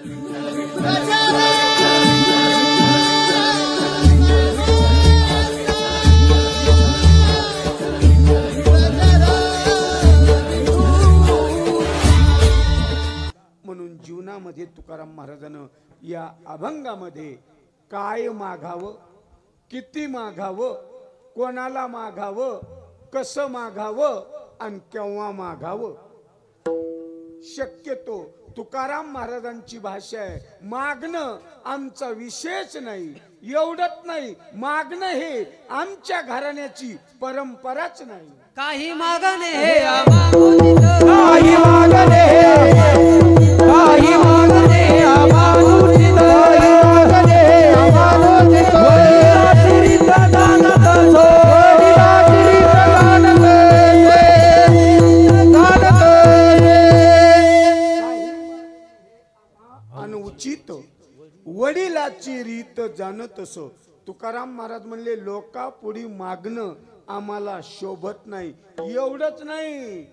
म्हणून जीवनामध्ये तुकाराम महाराजांना या अभंगामध्ये काय मागावं, किती मागावं, कोणाला मागावं, कसं मागावं आणि केव्हा मागावं, शक्यतो तुकाराम महाराजांची भाषा आहे मागणं आमचा विशेष नाही, एवढंच नाही मागणं हे आमच्या घराण्याची परंपराच नाही. काही मागणे हे अमानुषित, काही मागणे काही मागणे अमानुषित, मागणे अमानुषित, वडिलाचरित गाणत वडिलाचरित गाणत गाणत अनुचित वडिलाची रीत जाणत असो. तुकाराम महाराज म्हणले लोकापुढी मागणं आम्हाला शोभत नाही, एवढंच नाही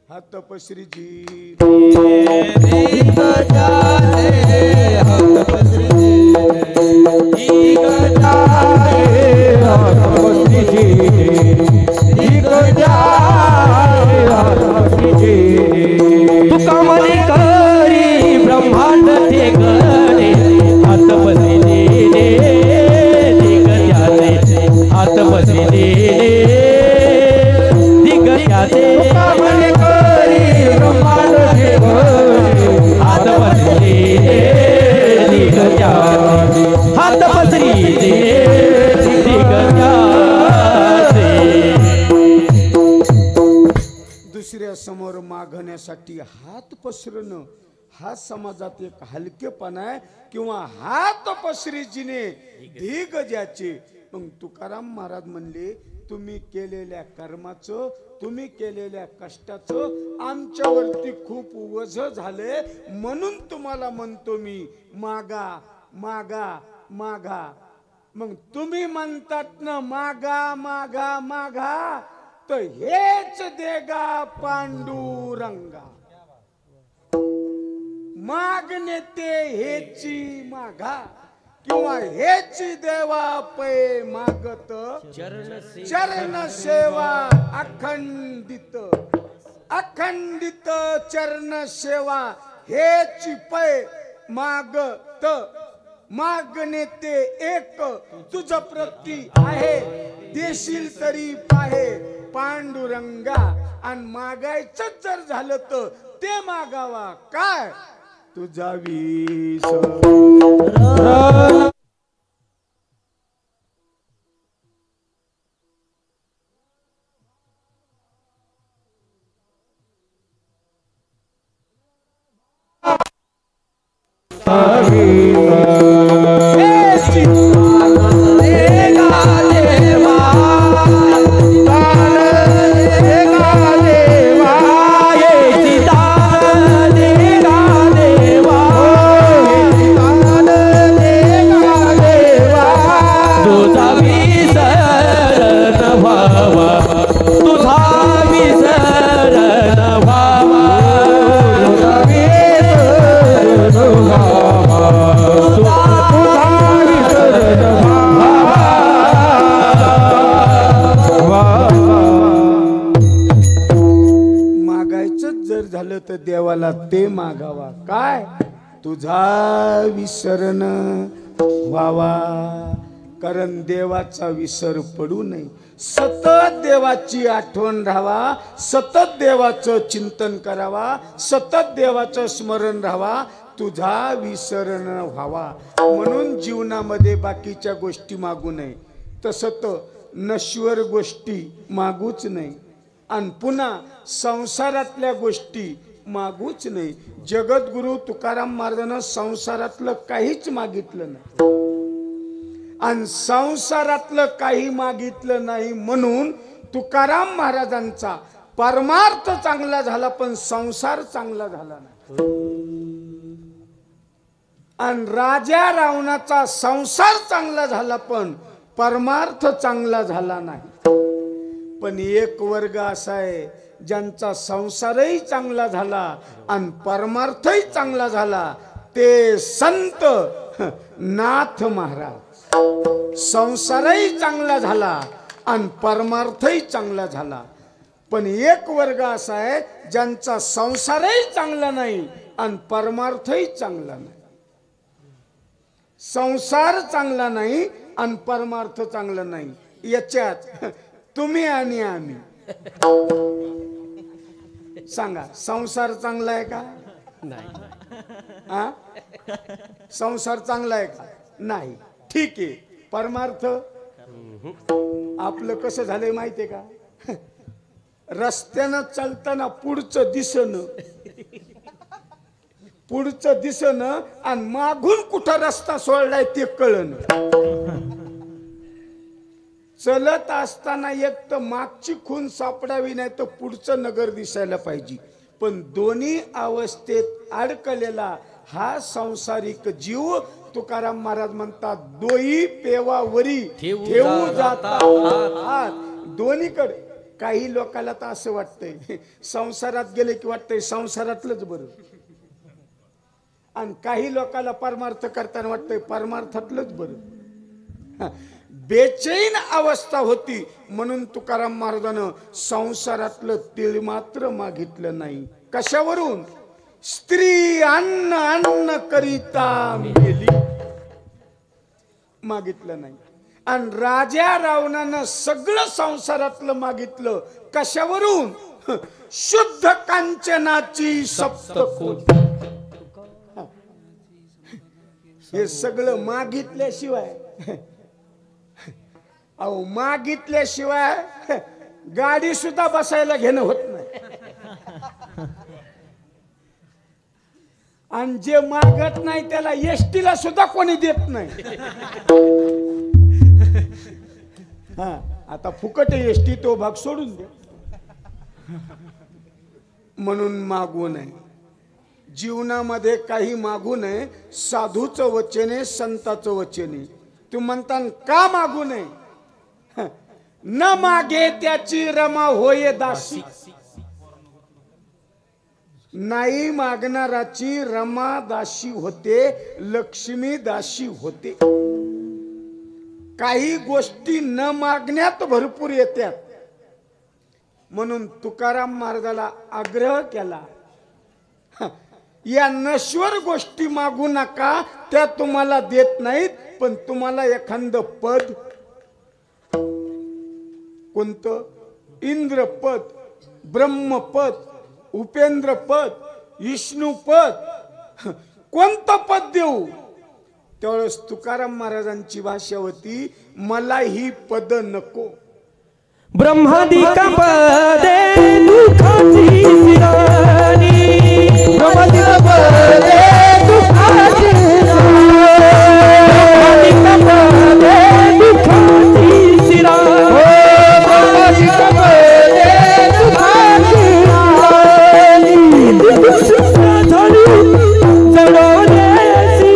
हात पसरीजी तुका म्हणे करी ब्रह्मांड ते गणे हात बसलेले दिग्गजाचे, हात बसलेले दिग्गजाचे, तुका म्हणे करी ब्रह्मांड ते गणे हात बसलेले दिग्गजाचे, हात बसलेले दिग्गजाचे. दुसऱ्या समोर मागण्यासाठी हात पसरणं हा समाजात एक हलकेपणा आहे किंवा हात पसरीजीने दिग्गजाचे. मग तुकाराम महाराज म्हणले तुम्ही केलेल्या कर्माचं, तुम्ही केलेल्या कष्टाचं आमच्यावरती खूप वज झाले, म्हणून तुम्हाला म्हणतो मी मागा मागा मागा. मग तुम्ही म्हणतात ना मागा मागा मागा, तर हेच देगा पांडुरंगा. मागणे ते हेची मागा किंवा हेची देवा पै मागत, चरण सेवा अखंडित, अखंडित चरण सेवा हेची पै मागत. मागणे ते एक तुझ प्रती आहे, देशील तरी पाहे पांडुरंगा. आणि मागायचं जर झालं तर ते मागावा काय तुझा विसर. देवाला ते मागावा काय तुझा विसरण व्हावा. कारण देवाचा विसर पडू नये, सतत देवाची आठवण राहावा, सतत देवाचं चिंतन करावा, सतत देवाचं स्मरण राहावा, तुझा विसरण व्हावा. म्हणून जीवनामध्ये बाकीच्या गोष्टी मागू नये, तसं तर नश्वर गोष्टी मागूच नाही आणि पुन्हा संसारातल्या गोष्टी मागूच नाही. जगद्गुरु तुकाराम महाराजांना संसारातलं काहीच मागितलं नाही आणि संसारातलं काही मागितलं नाही म्हणून तुकाराम महाराजांचा परमार्थ चांगला झाला पण संसार चांगला झाला नाही. आणि राजा रावणाचा संसार चांगला झाला पण परमार्थ चांगला झाला नाही. पण एक वर्ग असा आहे ज्यांचा संसारही चांगला झाला आणि परमार्थही चांगला झाला, ते संत नाथ महाराज. संसारही चांगला झाला आणि परमार्थही चांगला झाला. पण एक वर्ग असा आहे ज्यांचा संसारही चांगला नाही आणि परमार्थही चांगला नाही. संसार चांगला नाही आणि परमार्थ चांगला नाही. याच्यात तुम्ही आणि आम्ही सांगा, संसार चांगला आहे का? हा? संसार चांगला आहे का? नाही. ठीक आहे. परमार्थ आपलं कसं झालंय माहितीये का? रस्त्यानं चालताना पुढचं दिसणं आणि मागून कुठं रस्ता सोडलाय ते कळणं. चलत असताना एक तर मागची खून सापडावी नाही तर पुढचं नगर दिसायला पाहिजे. पण दोन्ही अवस्थेत अडकलेला हा संसारिक जीव तुकाराम महाराज म्हणतात दोई पेवावरी ठेवू जातात. दोन्हीकडे. काही लोकांना तर असं वाटतंय संसारात गेले की वाटतंय संसारातलंच बरं, आणि काही लोकांना परमार्थ करताना वाटतंय परमार्थातलंच बरं. बेचैन अवस्था होती म्हणून तुकाराम महाराजानं संसारातलं तीळ मात्र मागितलं नाही. कशावरून? स्त्री अन्न करिता मेली मागितलं नाही. आणि राजा रावणानं सगळं संसारातलं मागितलं. कशावरून? शुद्ध कांचनाची सप्तकोटी. हे सगळं मागितल्याशिवाय अहो मागितल्याशिवाय गाडी सुद्धा बसायला घेणं होत नाही. आणि जे मागत नाही त्याला एसटीला सुद्धा कोणी देत नाही. हा, आता फुकट एसटी तो भाग सोडून दे. म्हणून मागू नये जीवनामध्ये. काही मागू नये. साधूचं वचन आहे, संताचं वचन आहे. तू म्हणता का मागू नये? न मागे त्याची रमा होय दासी. नाही मागणाराची रमा दासी होते, लक्ष्मी दासी होते. काही गोष्टी न मागण्यात भरपूर येतात. म्हणून तुकाराम महाराजाला आग्रह केला, या नश्वर गोष्टी मागू नका, त्या तुम्हाला देत नाहीत. पण तुम्हाला एखादं पद, कोणतं? इंद्रपद, ब्रह्मपद, उपेंद्रपद, विष्णुपद, कोणतं पद देऊ? त्यावेळेस तुकाराम महाराजांची भाषा होती, मला ही पद नको. ब्रह्मादिका पदे दुःखाची सिराणी. ब्रह्मादिका पदे दुःखाची सिराणी. ब्रह्मादिका पदे दुःखाची सिराणी. ब्रह्मादिका पदे दुःखाची सिराणी. दुःख झाली जडोनेसी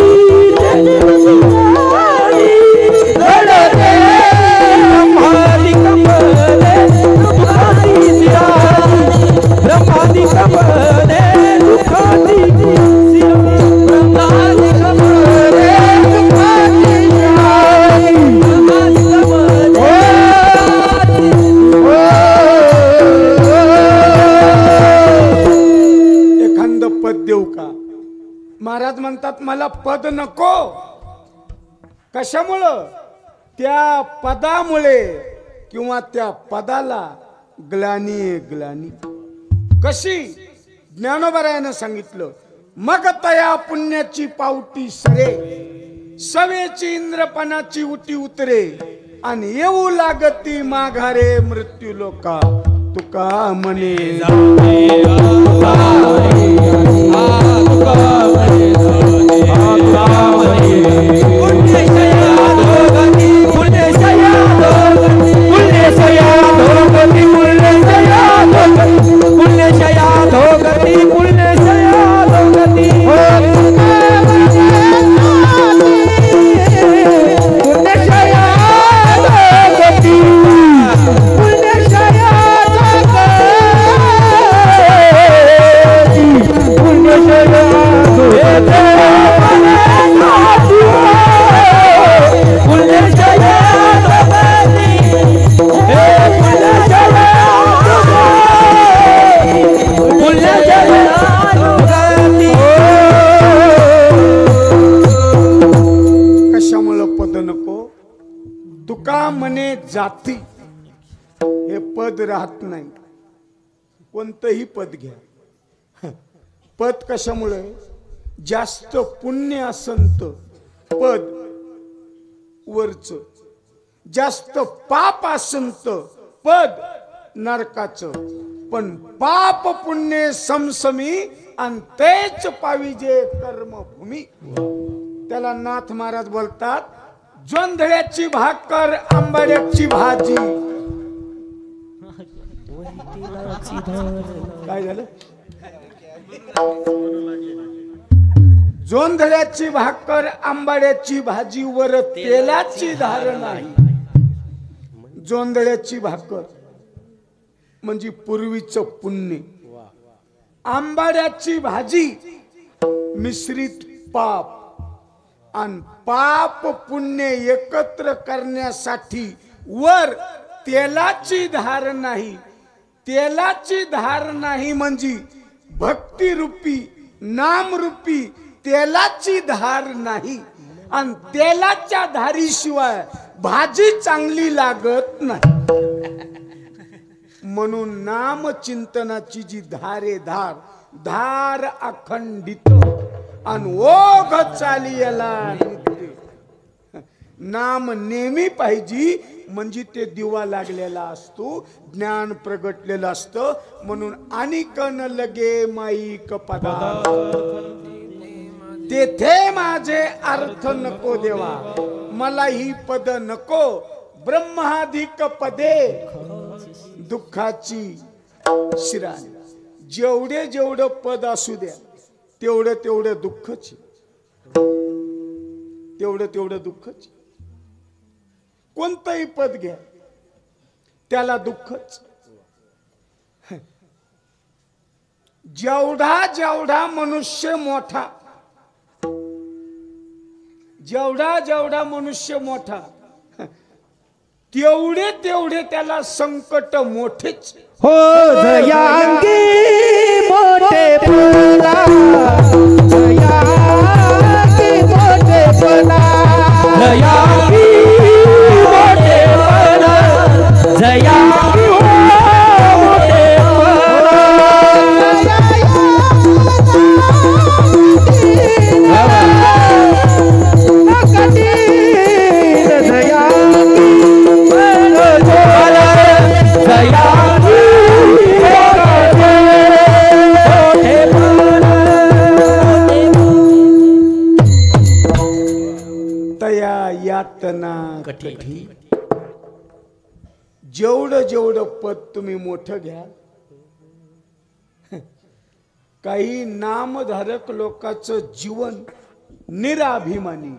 महाराज म्हणतात मला पद नको. कशामुळं? त्या पदामुळे किंवा त्या पदाला ग्लानी. कशी? ज्ञानोबरायानं सांगितलं, मग तया पुण्याची पावटी सरे, सवेची इंद्रपणाची उटी उतरे, आणि येऊ लागती माघारे मृत्यू लोका. तुका म्हणे Yeah. का म्हणे जाती, हे पद राहत नाही. कोणतंही पद घ्या. पद कशामुळे? जास्त पुण्य असंत पद वरच, जास्त पाप असंत पद नरकाचं. पण पाप पुण्य समसमी आणि तेच पाविजे कर्मभूमी. त्याला नाथ महाराज बोलतात, जोंधळ्याची भाकर आंबाड्याची भाजी. काय झालं? जोंधळ्याची भाकर आंबाड्याची भाजी वर तेलाची धार नाही. जोंधळ्याची भाकर म्हणजे पूर्वीचं पुण्य, आंबाड्याची भाजी मिश्रित पाप. आणि पाप पुण्य एकत्र करण्यासाठी वर तेलाची धार नाही. तेलाची धार नाही म्हणजे भक्ती रूपी नाम रूपी तेलाची धार नाही. आणि तेलाच्या धारीशिवाय भाजी चांगली लागत नाही. म्हणून नाम चिंतनाची जी धारे धार, धार अखंडित आणि ओघ चाली याला. नाम नेहमी पाहिजे म्हणजे ते दिवा लागलेला असतो, ज्ञान प्रगटलेलं असतं. म्हणून अनिक न लगे माईक पदार्थ, तेथे माझे अर्थ नको देवा. मला ही पद नको. ब्रह्माधिक पदे दुःखाची शिराणी. जेवढे जेवढं पद असू द्या तेवढं तेवढं दुःखच, तेवढं तेवढं दुःखच. कोणतंही पद घ्या त्याला दुःखच. जेवढा जेवढा मनुष्य मोठा, जेवढा जेवढा मनुष्य मोठा तेवढे तेवढे त्याला संकट मोठेच. हो जयांगी मोठे पला, जयांगी मोठे पला, जयांगी मोठे पला, जयांगी मोठे यातना कठी. जेवढं जेवढं पद तुम्ही मोठं घ्या. काही नामधारक लोकांचं जीवन निराभिमानी,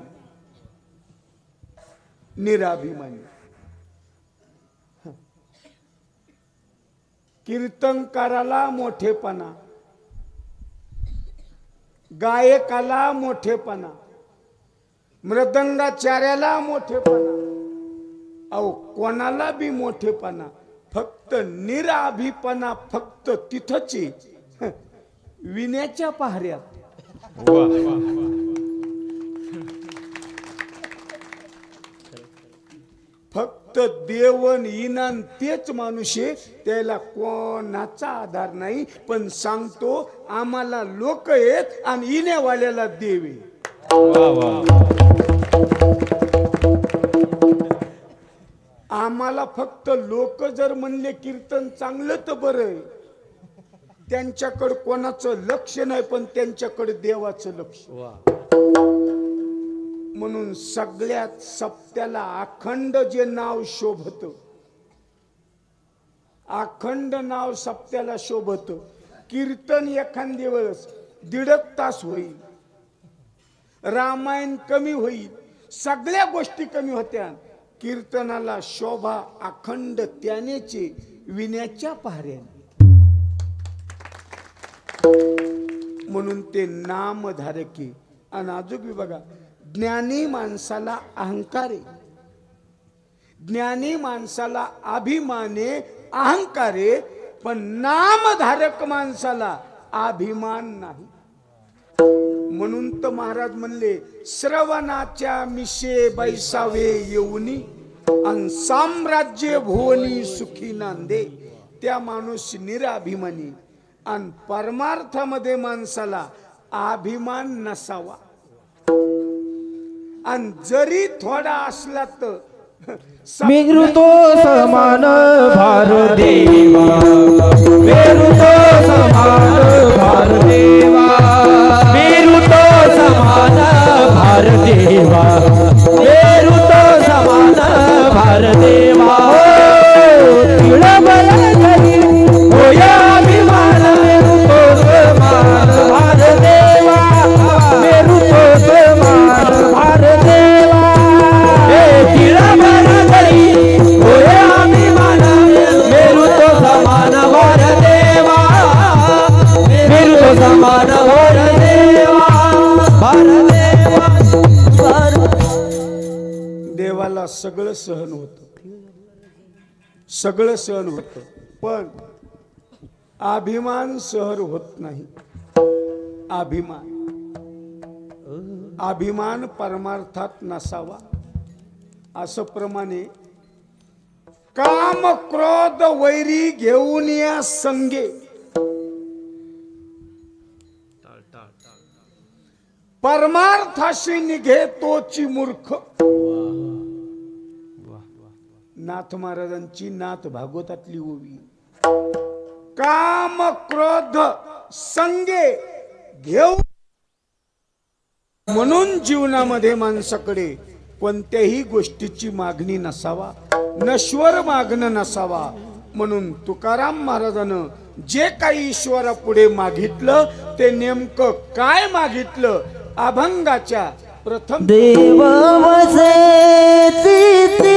निराभिमानी. कीर्तनकाराला मोठेपणा, गायकाला मोठेपणा, मृदंगाचार्याला मोठेपणा, अहो कोणाला बी मोठेपणा. फक्त निराभिपणा फक्त तिथंच विण्याच्या पहाऱ्यात. फक्त देवन इनान तेच माणूस आहे, त्याला कोणाचा आधार नाही. पण सांगतो आम्हाला लोक आहेत आणि इनेवाल्याला देवे. आम्हाला फक्त लोक जर म्हणले कीर्तन चांगलं तर बरं आहे. त्यांच्याकडे कोणाचं लक्ष नाही, पण त्यांच्याकडे देवाचं लक्ष. म्हणून सगळ्यात सप्त्याला अखंड जे नाव शोभत, अखंड नाव सप्त्याला शोभत. कीर्तन एखाद्या वेळेस 1.5 तास होईल, रामायण कमी होईल, सगळ्या गोष्टी कमी होत्या. कीर्तनाला शोभा अखंड त्यानेचे विण्याच्या पहाऱ्याने. म्हणून ते नामधारकी. आणि अजून बघा, ज्ञानी माणसाला अहंकार आहे, ज्ञानी माणसाला अभिमाने अहंकारे. पण नामधारक माणसाला अभिमान नाही. म्हणून तर महाराज म्हणले, श्रवणाच्या मिशे बैसावे येऊनी आणि साम्राज्य भुवनी सुखी नांदे, त्या माणूस निराभिमानी. आणि परमार्थामध्ये माणसाला अभिमान नसावा, आणि जरी थोडा असला तर मेरू तो समान भार देवा, मेरू तो समान भार देवा, मेरू तो समान भार देवा, मेरू तो समान भार देवा. तिळबल घरी होया अभिमान, मेरू तो समान भार देवा, मेरू तो समान भार देवा. तिळबल घरी होया अभिमान, मेरू तो समान भार देवा, मेरू तो समान भार देवा, भार देवा. देवाला सगळं सहन होतं, सगळं सहन होतं, पण अभिमान सहन होत नाही. अभिमान परमार्थात नसावा. असं प्रमाणे काम क्रोध वैरी घेऊन या संगे, परमार्थाशी निघे तोची मूर्ख. नाथ महाराजांची नाथ भागवतातली ओवी. काम क्रोध संगे घेऊ, म्हणून जीवनामध्ये माणसाकडे कोणत्याही गोष्टीची मागणी नसावा, नश्वर मागणं नसावा. म्हणून तुकाराम महाराजानं जे काही ईश्वरा पुढे मागितलं ते नेमकं काय मागितलं. अभंगाच्या प्रथम देव वसे चित्ती,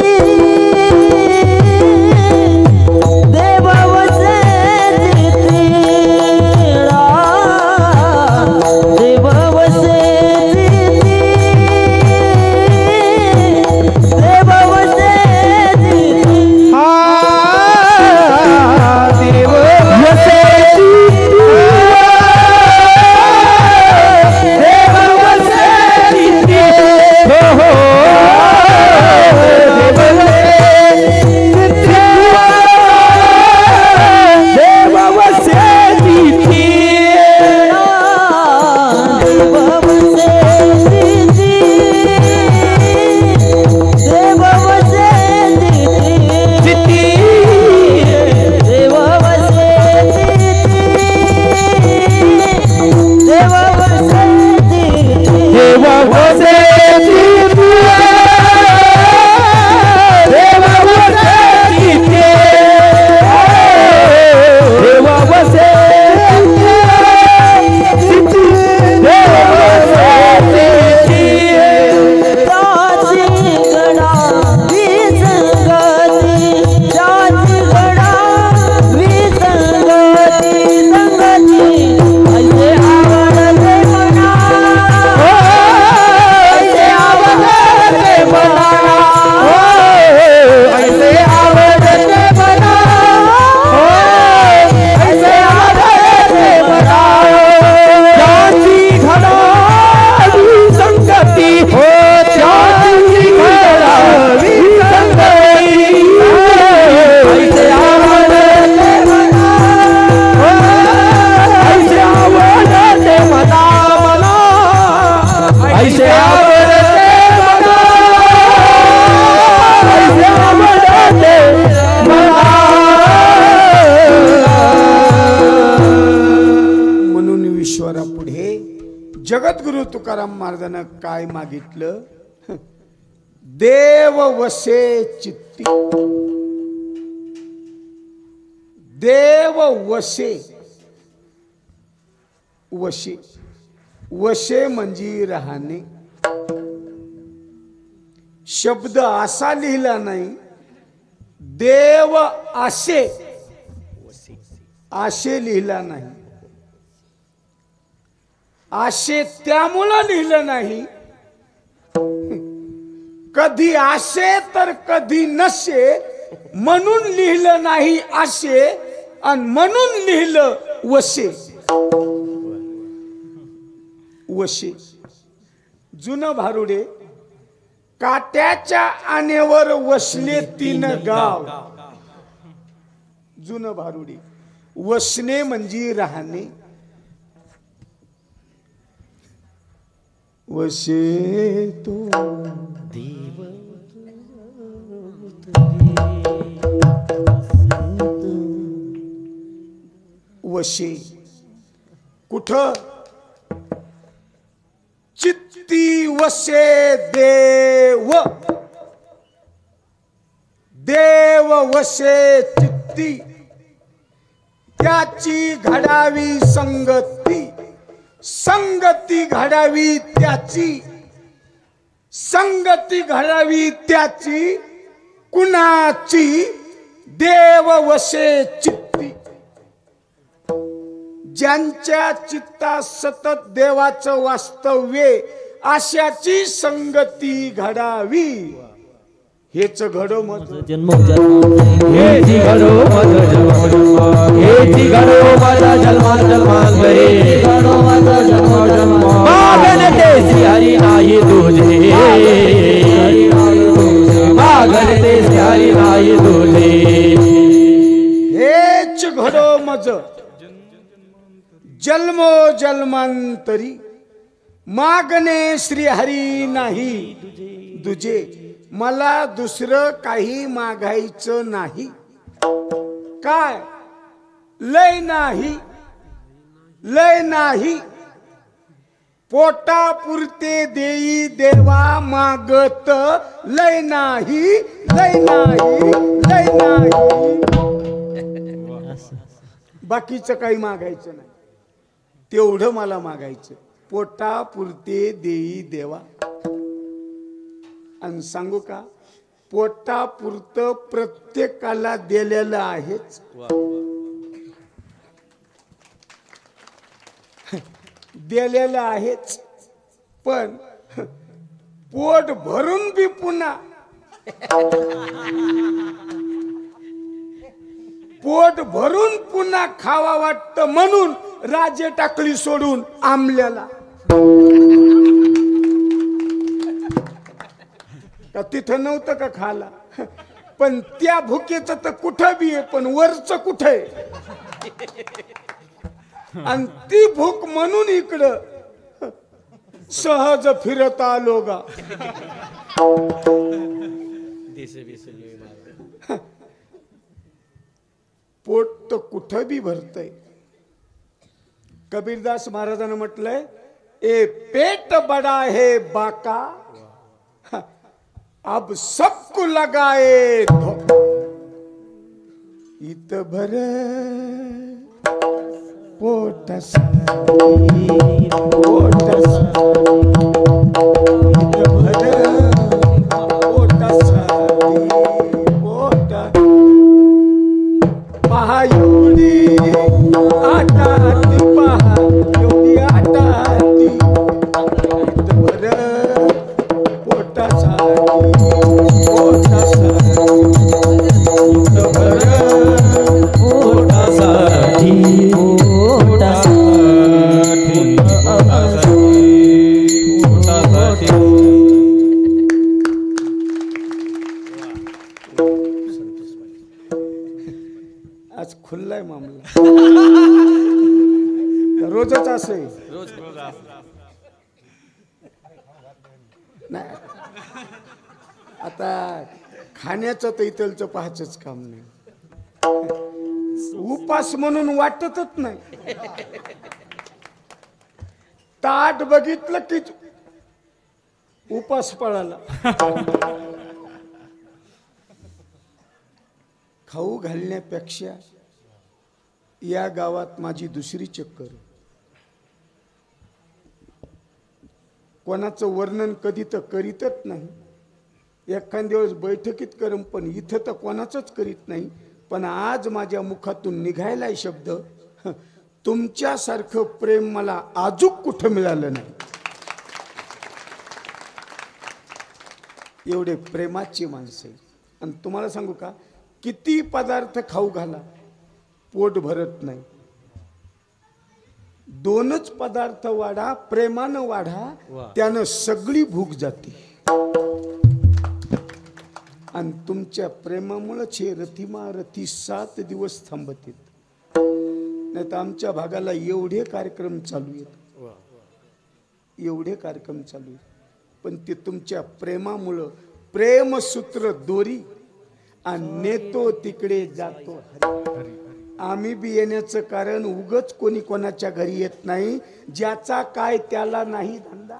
देव वसे चित्ती, देव वसे चित्ती, देव वसे चित्ती. देव वसे जगद्गुरु तुकाराम महाराजांना काय मागितलं. देव वसे चित्ती, देव वसे. वशे वशे म्हणजे राहणे. शब्द असा लिहिला नाही, देव आशे आशे लिहिला नाही. आशे त्यामुळे लिहिलं नाही, कधी आशे तर कधी नशे, म्हणून लिहिलं नाही आशे, आणि म्हणून लिहिलं वशे. वशे जुनं भारुडे काट्याच्या आनेवर वसले 3 गाव. जुनं भारुडी. वसणे म्हणजे राहणे. वसे तो वशे कुठं? चित्ती वसे देव. देव वसे चित्ती. त्याची घडावी संगती. संगती घडावी त्याची. संगती घडावी त्याची. कुणाची? देव वसे चित्ती. ज्यांच्या चित्ता सतत देवाचं वास्तव्य अशाची संगती घडावी. हेच घडो मज जन्म हेची घडो मज जन्म हेची घडो मज जन्म जन्मांतरे घडो मज जन्म जन्म मागणते श्री हरी नाही तुझे. मागणते श्री हरी नाही तुझे. हेच घडो मज जन्मो जन्मांतरी. मागणे श्री हरी नाही तुझे. मला दुसरं काही मागायचं नाही. काय? लय नाही. लय नाही. पोटापुरते देई देवा मागत लय नाही. लय नाही. लय नाही. बाकीचं काही मागायचं नाही. तेवढं मला मागायचं. पोटापुरते देई देवा. आणि सांगू का? पोटापुरतं प्रत्येकाला दिलेलं आहेच. दिलेलं आहेच. पण पोट भरून बी पुन्हा पोट भरून पुन्हा खावा वाटतं म्हणून राजे टाकली सोडून आमल्याला. का तिथं नव्हतं का खाला? पण त्या भुकेचं तर कुठं बी आहे, पण वरचं कुठं आहे? आणि ती भूक म्हणून इकडं सहज फिरत आलो गा. पोट तर कुठं बी भरतय. कबीरदास महाराजांना म्हटलंय, ए पेट बडा है बाका अब सबको लगाए इत भर पोटसारी पोटसारी इत भर पोटसारी पोट पहा एवढी आटा ती पहा एवढी आटा ती इत भर पोटसारी आज खुल्लाय मामला. रोजच असे नाही. आता खाण्याचं तर इथलचं पाहायचंच काम नाही. उपास म्हणून वाटतच नाही. ताट बघितलं की उपास पळाला. खाऊ घालण्यापेक्षा या गावात माझी दुसरी चक्कर. कोणाचं वर्णन कधी तर करीतच नाही. एखाद्या वेळेस बैठकीत करम, पण इथं तर कोणाचंच करीत नाही. पण आज माझ्या मुखातून निघायलाय शब्द, तुमच्यासारखं प्रेम मला आजूक कुठं मिळालं नाही. एवढे प्रेमाची माणसं. आणि तुम्हाला सांगू का, किती पदार्थ खाऊ घाला पोट भरत नाही. दोनच पदार्थ वाढा, प्रेमानं वाढा, त्यानं सगळी भूक जाते. आणि तुमच्या प्रेमामुळेच हे रथी 7 दिवस थांबत आहेत. नाही तर आमच्या भागाला एवढे कार्यक्रम चालू आहेत, एवढे कार्यक्रम चालू आहेत. पण ते तुमच्या प्रेमामुळं, प्रेमसूत्र दोरी आणि नेतो तिकडे जातो हरी. आम्ही बी येण्याचं कारण उगच कोणी कोणाच्या घरी येत नाही, ज्याचा काय त्याला नाही धंदा.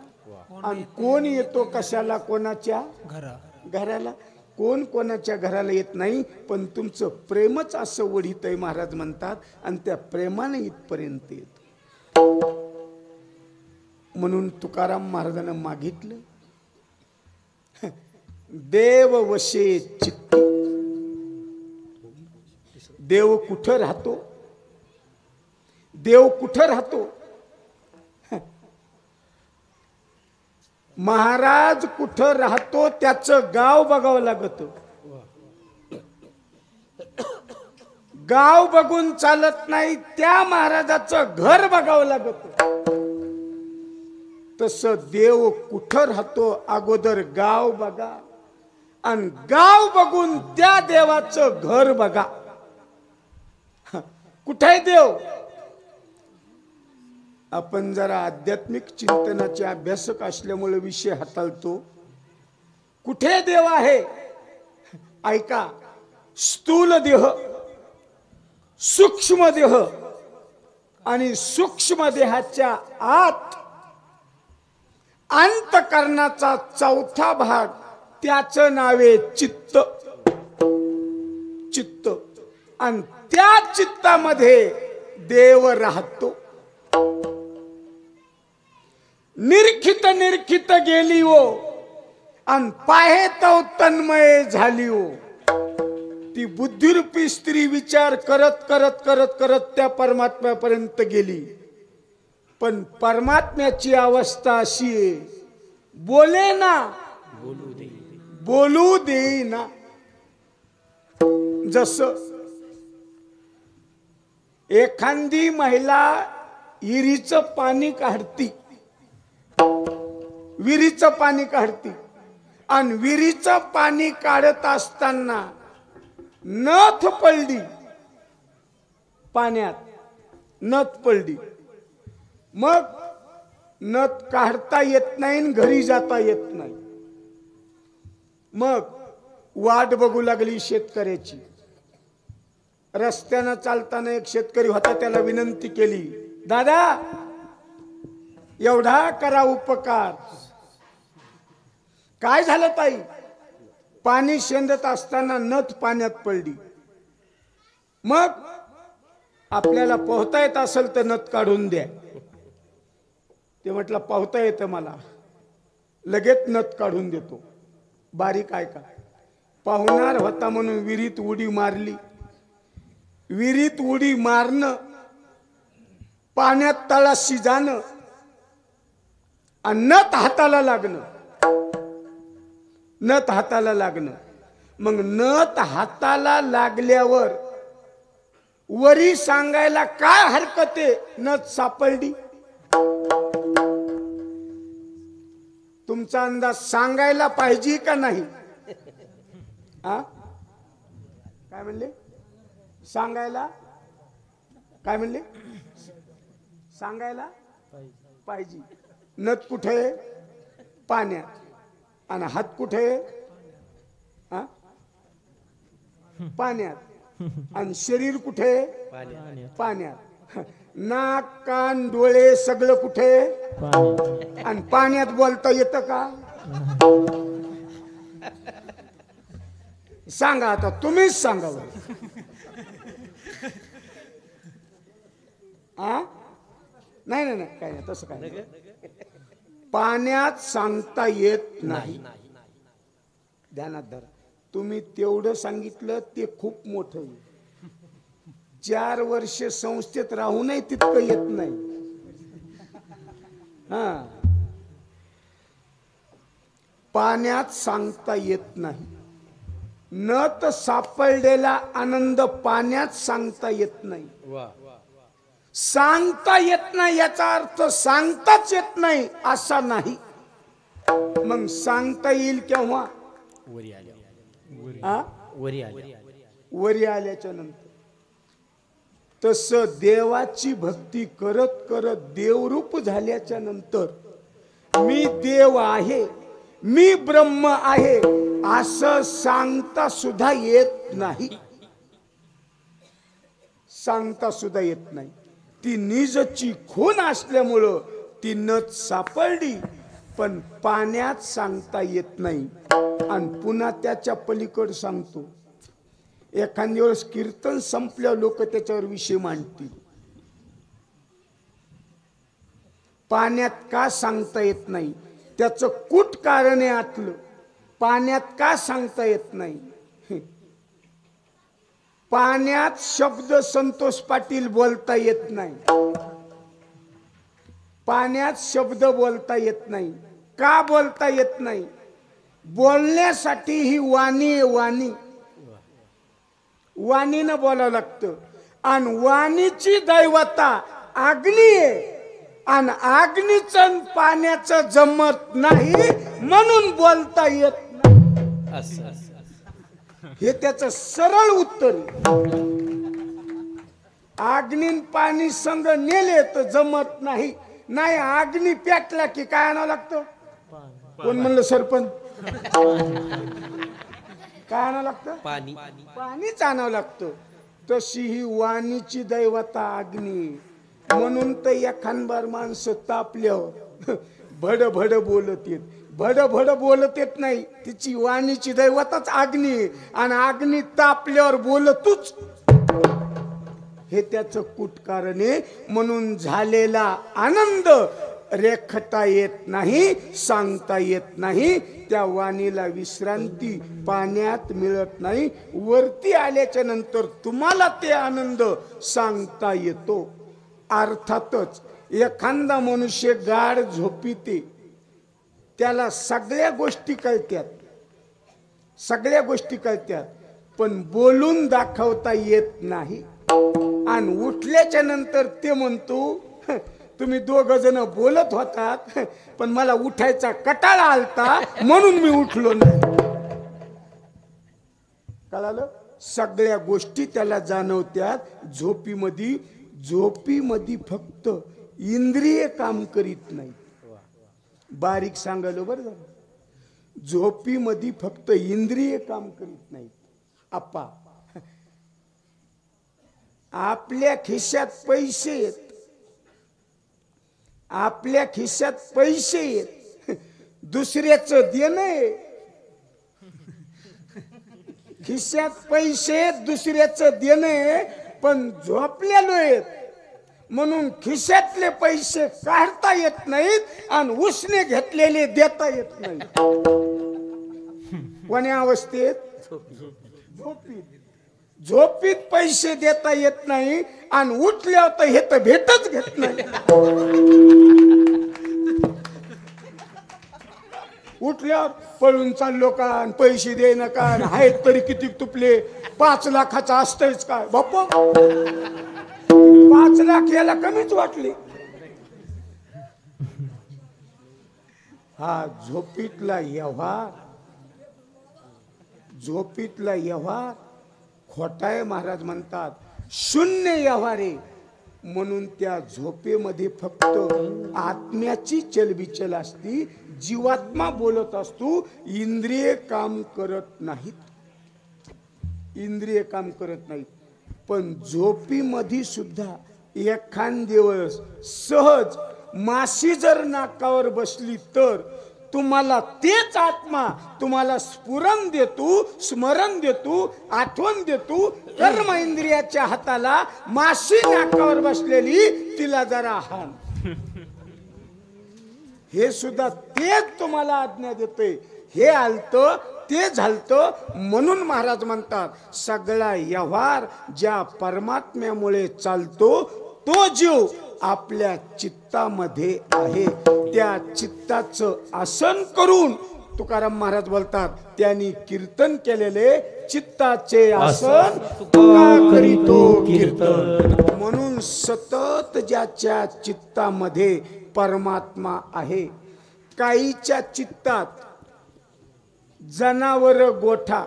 आणि कोण येतो कशाला कोणाच्या घराला, कोण कोणाच्या घराला येत नाही. पण तुमचं प्रेमच असं वढीत आहे महाराज म्हणतात, आणि त्या प्रेमाने इथपर्यंत येतो. म्हणून तुकाराम महाराजांना मागितलं, देव वशे चित्ती. देव कुठं राहतो, देव कुठं राहतो. महाराज कुठं राहतो त्याचं गाव बघावं लागत. गाव बघून चालत नाही, त्या महाराजाचं घर बघावं लागत. तसं देव कुठं राहतो अगोदर गाव बघा, आणि गाव बघून त्या देवाचं घर बघा. कुठे आहे देव. आपण जरा आध्यात्मिक चिंतनाचे अभ्यासक असल्यामुळे विषय हाताळतो. कुठे देव आहे. ऐका, स्थूल देह, सूक्ष्म देह आणि सूक्ष्म देहाच्या आत अंतकरणाचा 4था भाग, त्याचं नावे चित्त. चित्त, आणि त्या चित्तामध्ये देव राहतो. निरखित निरखित गेली हो, आणि पाहे तो तन्मय झाली हो. ती बुद्धिरूपी स्त्री विचार करत करत करत करत त्या परमात्म्यापर्यंत गेली. पण परमात्म्याची अवस्था अशी आहे, बोले ना, बोलू दे ना. जसं एखादी महिला विहिरीचं पाणी काढती, विहिरीचं पाणी काढती, आणि विहिरीचं पाणी काढत असताना नथ पडली पाण्यात, नथ पडली. मग नथ काढता येत नाही, घरी जाता येत नाही. मग वाट बघू लागली शेतकऱ्याची. रस्त्यानं चालताना एक शेतकरी होता, त्याला विनंती केली, दादा एवढा करा उपकार. काय झालं ताई. पाणी शेंदत असताना नथ पाण्यात पडली. मग आपल्याला पोहता येत असेल तर नथ काढून द्या. ते म्हटलं पोहता येतं मला, लगेच नथ काढून देतो. बारीक आहे का. पाहुणार होता म्हणून विहिरीत उडी मारली. विहिरीत उडी मारणं, पाण्यात तळाशी जाणं, आणि नथ हाताला लागणं, नथ हाताला लागणं. मग नथ हाताला लागल्यावर वरी सांगायला काय हरकत आहे, नथ सापडली. तुमचा अंदाज सांगायला पाहिजे का नाही. हा काय म्हणले. सांगायला काय म्हणले. सांगायला पाहिजे. नथ कुठे आहे. पाण्यात. आणि हात कुठे आहे. पाण्यात. आणि शरीर कुठे. पाण्यात. नाक कान डोळे सगळं कुठे. आणि पाण्यात बोलता येतं का. सांगा आता, तुम्हीच सांगा. नाही नाही नाही, काय नाही तसं काय नाही. पाण्यात सांगता येत नाही. ध्यानात धरा. तुम्ही तेवढं सांगितलं ते खूप मोठं आहे. 4 वर्ष संस्थेत राहूनही तितकं येत नाही. पाण्यात सांगता येत नाही. नथ सापडलेला आनंद पाण्यात सांगता येत नाही. सांगता येत नाही याचा अर्थ सांगताच येत नाही असा नाही. मग सांगता येईल केव्हा. हा वरी आली वरी आल्याच्या नंतर तस देवाची भक्ती करत करत देवरूप झाल्याच्या नंतर मी देव आहे, मी ब्रह्म आहे असं सांगता सुद्धा येत नाही, सांगता सुद्धा येत नाही. ती निजची खून असल्यामुळं ती नथ सापडली, पण पाण्यात सांगता येत नाही. आणि पुन्हा त्याच्या पलीकड सांगतो, एखाद्या वेळेस कीर्तन संपल्यावर लोक त्याच्यावर विषय मांडतील. पाण्यात का सांगता येत नाही, त्याचं कुठ कारण आहे आतलं, पाण्यात का सांगता येत नाही. पाण्यात शब्द संतोष पाटील बोलता येत नाही, पाण्यात शब्द बोलता येत नाही. का बोलता येत नाही? बोलण्यासाठी ही वाणी आहे, वाणी, वाणीनं बोलावं लागतं. आणि वाणीची दैवता अग्नी आहे, आणि अग्नीचं पाण्याचं जमत नाही म्हणून बोलता येत नाही. हे त्याचं सरळ उत्तर. अग्नी पाणी संग नेले तर जमत नाही. नाही अग्नी पेटला की काय आणावं लागतं? कोण म्हणलं सरपंच? काय आणावं लागतं? पाणी. पाणीच आणावं लागतं. तशी ही वाणीची दैवता अग्नी. म्हणून तर एखादबार माणसं तापल्यावर भड भड बोलत येत, भड भड बोलत येत नाही. तिची वाणीची दैवताच अग्नी, आणि अग्नी तापल्यावर बोलतूच. हे त्याचं कुठ कारण आहे. म्हणून झालेला आनंद रेखता येत नाही, सांगता येत नाही. त्या वाणीला विश्रांती पाण्यात मिळत नाही. वरती आल्याच्या नंतर तुम्हाला ते आनंद सांगता येतो. अर्थातच एखादा मनुष्य गाढ झोपीते, त्याला सगळ्या गोष्टी कळत्यात, सगळ्या गोष्टी कळत्यात, पण बोलून दाखवता येत नाही. आणि उठल्याच्या नंतर ते म्हणतो, तुम्ही दोघ जण बोलत होतात पण मला उठायचा कटाळा आलता म्हणून मी उठलो नाही. कळालं? सगळ्या गोष्टी त्याला जाणवत्यात झोपीमध्ये. झोपीमध्ये फक्त इंद्रिय काम करीत नाही. बारीक सांगालो बरं झालं. झोपीमध्ये फक्त इंद्रिय काम करीत नाही. आप्पा, आपल्या खिशात पैसे आहेत, आपल्या खिशात पैसे आहेत, दुसऱ्याचं देणं आहे. खिशात पैसे दुसऱ्याचं देणं आहे, पण झोपलेलो आहेत म्हणून खिशातले पैसे काढता येत नाहीत आणि उसने घेतलेले देता येत नाहीत. कोण्या अवस्थेत? झोपीत. झोपीत पैसे देता येत नाही आणि उठल्यावर तर हे तर भेटच घेत नाही. उठल्यावर पळून चाललो का, पैसे दे ना का, आहेत तरी किती तुपले, 5 लाखाचा असतंच काय बाप्पा. 5 लाख याला कमीच वाटले. हा झोपीतला व्यवहार, झोपीतला व्यवहार खोटा आहे. महाराज म्हणतात शून्य व्यवहार आहे. म्हणून त्या झोपेमध्ये फक्त आत्म्याची चलबिचल असती, जीवात्मा बोलत असतो. इंद्रिय काम करत नाहीत, इंद्रिय काम करत नाहीत. पण झोपीमध्ये सुद्धा एखाद्या वेळेस सहज माशी जर नाकावर बसली तर तुम्हाला तेच आत्मा तुम्हाला स्फुरण देतो, स्मरण देतो, आठवण देतो. कर्म इंद्रियाच्या हाताला माशी नाकावर बसलेली तिला जरा हाण, हे सुद्धा तेच तुम्हाला आज्ञा देते. हे आलतं ते झालतं. म्हणून महाराज म्हणतात सगळा व्यवहार ज्या परमात्म्यामुळे चालतो तो जीव आपल्या चित्तामध्ये आहे. त्या चित्ताचं आसन करून तुकाराम महाराज बोलतात, त्यांनी कीर्तन केलेले चित्ताचे आसन तुका करीतो कीर्तन. म्हणून सतत ज्याच्या चित्तामध्ये परमात्मा आहे. काहीच्या चित्तात जनावर गोठा,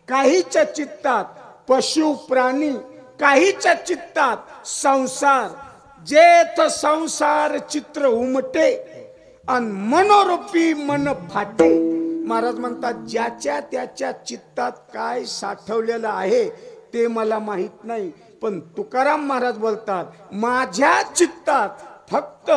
काहीच्या चित्तात पशु प्राणी, काहीच्या चित्तात संसार. जेथ संसार चित्र उमटे आणि मनोरूपी मन फाटे. महाराज म्हणतात ज्याच्या त्याच्या चित्तात काय साठवलेलं आहे ते मला माहित नाही, पण तुकाराम महाराज बोलतात माझ्या चित्तात फक्त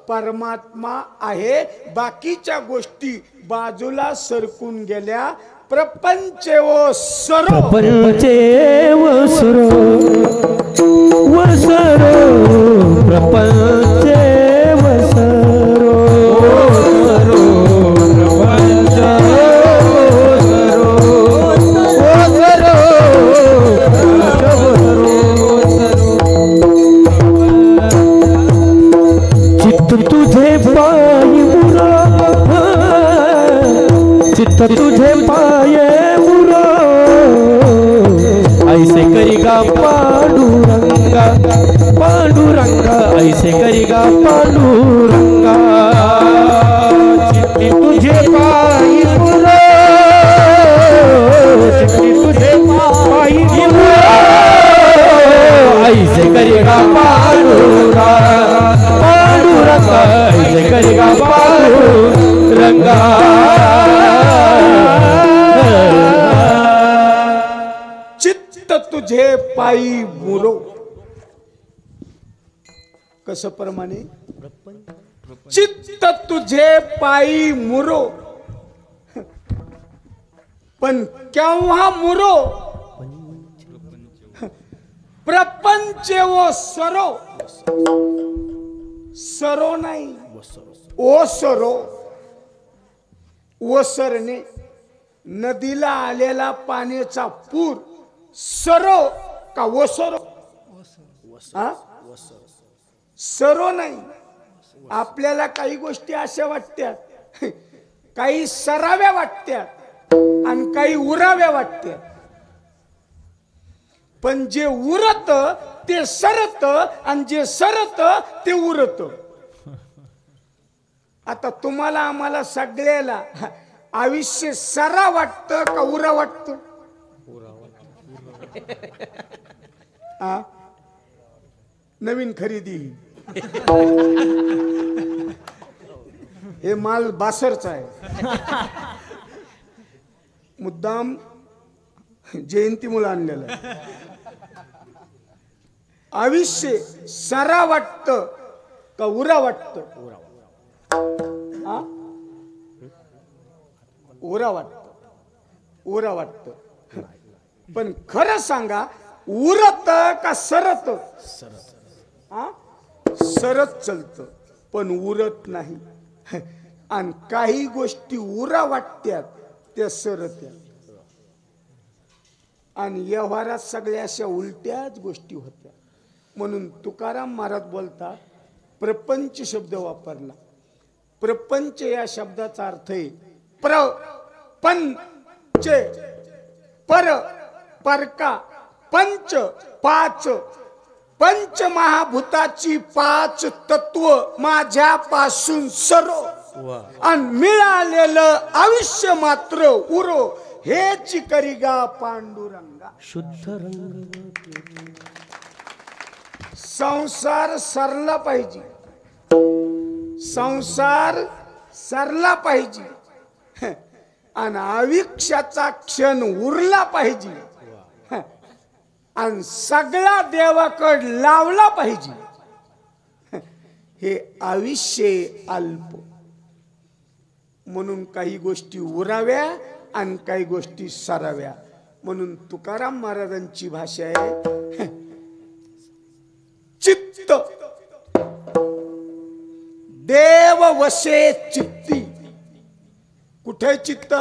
परमात्मा आहे, बाकीच्या गोष्टी बाजूला सरकून गेल्या. प्रपंचे व सरो, प्रपंचे व सरो, व सरो, प्रपंचे व सरो, प्रपंच चित्त तुझे पायी मुरा, चित्त तुझे पाये मुरा, ऐसे करिगा पांडुरंगा, पांडुरंगा ऐसे करिगा पांडुरंगा. चित्त तुझे पायी मुरा, चित्त तुझे पायी मुरा, ऐसे करिगा पांडुरंगा, पांडुरंगा ऐसे करिगा पांडुरंगा. चित्त तुझे पायी मुरो. कस प्रमाणे चित्त तुझे पायी मुरो, पण केव्हा मुरो? प्रपंच व सरो, सरो नाही ओसरो. ओसरणे नदीला आलेला पाण्याचा पूर सरो का ओसरो? सरो नाही. आपल्याला काही गोष्टी अशा वाटत्यात, काही सराव्या वाटत्यात आणि काही उराव्या वाटत्यात, पण जे उरत ते सरत आणि जे सरत ते उरत. आता तुम्हाला आम्हाला सगळ्याला आयुष्य सरा वाटतं का उरा वाटतं? नवीन खरेदी हे माल बासरचा आहे, मुद्दाम जयंती मुलं आणलेला आहे. आयुष्य सरा वाटतं का उरा वाटतं? उरा वाटतं, उरा वाटतं. पण खरं सांगा उरत का सरत? सरत चलत पण उरत नाही. आणि काही गोष्टी उरा वाटत्यात त्या सरत्या, आणि व्यवहारात सगळ्या अशा उलट्याच गोष्टी होत्या. म्हणून तुकाराम महाराज बोलतात प्रपंच शब्द वापरला. प्रपंच या शब्दाचा अर्थ आहे प्रपंच, पर परका, पंच पाच, पंच महाभूताची पाच तत्व माझ्यापासून सरो, आणि मिळालेलं आयुष्य मात्र उरो, हेच करिगा पांडुरंगा. शुद्ध रंग संसार सरला पाहिजे, संसार सरला पाहिजे, आणि आयुष्याचा क्षण उरला पाहिजे, आणि सगळा देवाकड लावला पाहिजे. हे आयुष्य अल्प, म्हणून काही गोष्टी उराव्या आणि काही गोष्टी सराव्या. म्हणून तुकाराम महाराजांची भाषा आहे चित्त देव वशे चित्ती. कुठे चित्त?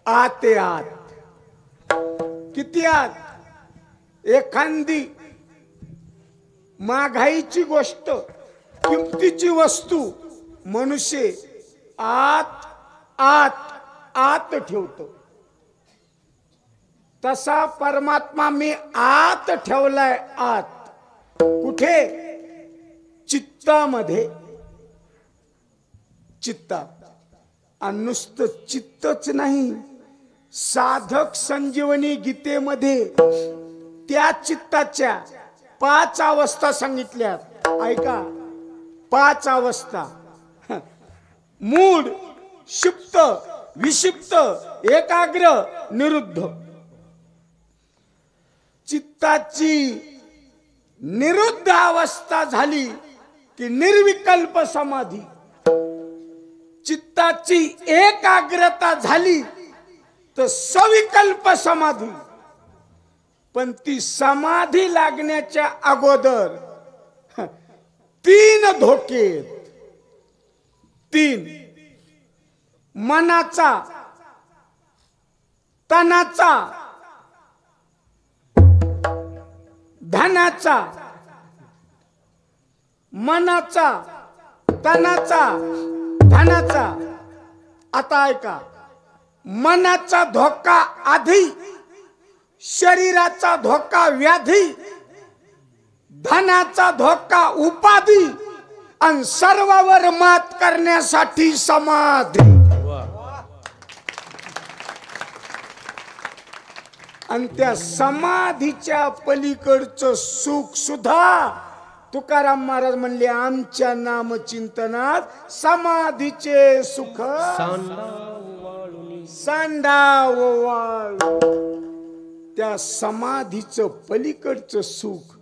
आते आत. किती आत? एखादी महागाईची गोष्ट, किमतीची वस्तू मनुष्य आत आत आत ठेवतो, तसा परमात्मा मी आत ठेवलाय. आत कुठे? चित्तामध्ये. चित्तात. आणि नुसतं चित्तच नाही, साधक संजीवनी गीतेमध्ये त्या चित्ताच्या 5 अवस्था सांगितल्यात. ऐका, 5 अवस्था: मूढ, क्षिप्त, विक्षिप्त, एकाग्र, निरुद्ध. चित्ताची निरुद्ध अवस्था झाली की निर्विकल्प समाधी. चित्ताची एकाग्रता झाली तर सविकल्प समाधी. पण ती समाधी लागण्याच्या अगोदर 3 धोके. 3: मनाचा, तनाचा, धनाचा. मनाचा, तनाचा, धनाचा. आता ऐका, मनाचा धोका आधी, शरीराचा धोका व्याधी, धनाचा धोका उपाधी, आणि सर्वावर मात करण्यासाठी समाधी. आणि त्या समाधीच्या पलीकडचं सुख सुद्धा तुकाराम महाराज म्हणले, आमच्या नामचिंतनात समाधीचे सुख सांडाव वाळू. त्या समाधीचं पलीकडचं सुख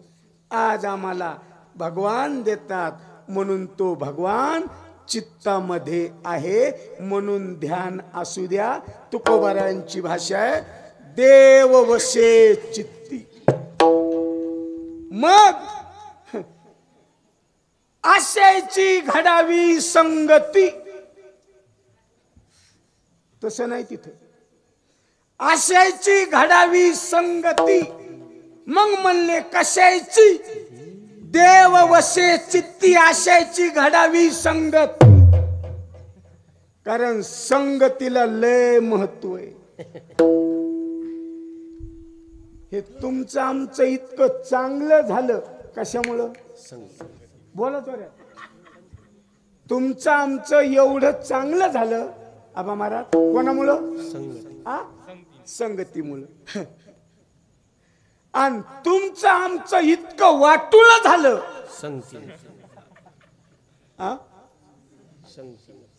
आज आम्हाला भगवान देतात. म्हणून तो भगवान चित्तामध्ये आहे. म्हणून ध्यान असू द्या. तुकोबारायांची भाषा आहे, देव वशे चित्ती. मग आशयाची घडावी संगती. तसं नाही तिथे. आशयाची घडावी संगती. मग म्हणले कशाची? देव वशे चित्ती, आशयाची घडावी संगती. कारण संगतीला लय महत्व आहे. हे तुमचं आमचं इतकं चांगलं झालं कशामुळं? बोला तो रे. तुमचं आमचं एवढं चांगलं झालं आबा महाराज कोणामुळं? संगतीमुळं. आणि तुमचं आमचं इतकं वाटुळं झालं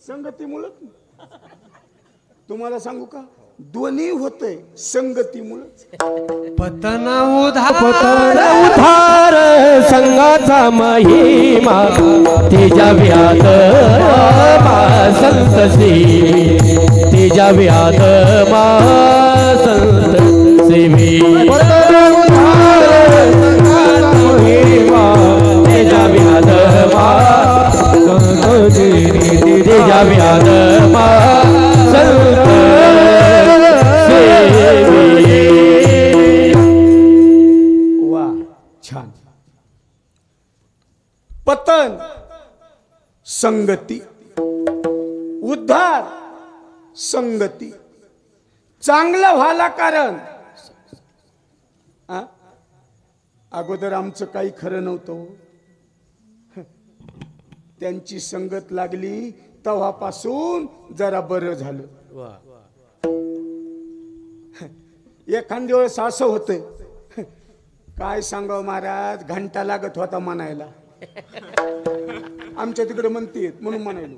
संगतीमुळं. तुम्हाला सांगू का, दोन्ही होतंय संगतीमुळं. पतन उधार संगाचा महिमा तेजा व्याध संतसी. तेजा व्याध संत सेवी. तेजा व्याध तेजा व्याध संत वा, छान. पतन संगती, उद्धार संगती. चांगलं व्हायला कारण अगोदर आमचं काही खरं नव्हतं. त्यांची संगत लागली तेव्हापासून जरा बरं झालं. एखाद्या वेळेस असं होतंय, काय सांगावं महाराज, घंटा लागत होता म्हणायला. आमच्या तिकडे म्हणतेत म्हणून म्हणायलो,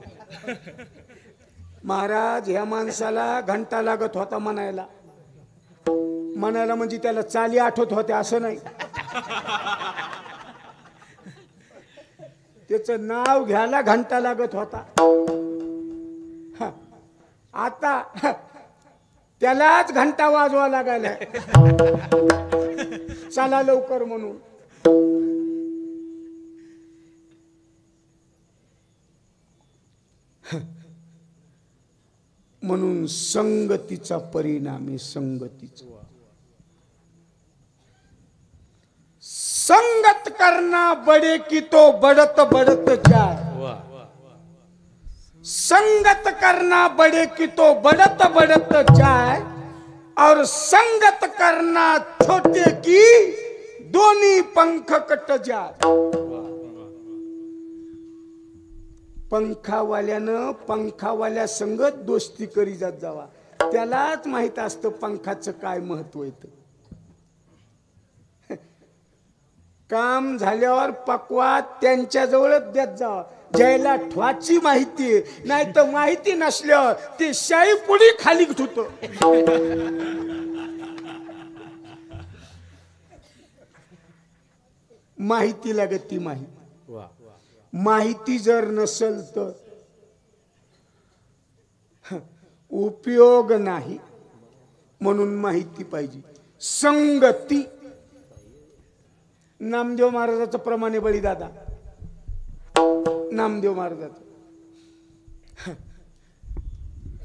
महाराज ह्या माणसाला घंटा लागत होता म्हणायला. म्हणायला म्हणजे त्याला चाली आठवत होत्या असं नाही. त्याचं नाव घ्यायला घंटा लागत होता. आता त्यालाच घंटा वाजवा लागायला, चला लवकर म्हणून. म्हणून संगतीचा परिणाम आहे. संगतीचा संगत करना बड़े की तो बढ़त बढ़त जाए. संगत करना बड़े की तो बढ़त बढ़त जाए और संगत करना छोटे की दोन्ही पंख कट जाए. पंखावाल्यानं पंखावाल्या संगत दोस्ती करी जात जावा, त्यालाच माहित असतं पंखाचं काय महत्व येतं. काम झाल्यावर पक्वा त्यांच्याजवळच देत जा, ज्याला ठवाची माहिती नाही तर माहिती नसल्यावर ते शाई पुढी खाली धुत. माहिती लागत ती माहिती जर नसेल तर उपयोग नाही. म्हणून माहिती पाहिजे. संगती. नामदेव महाराजाचं प्रमाणे बळीदादा, नामदेव महाराजाचं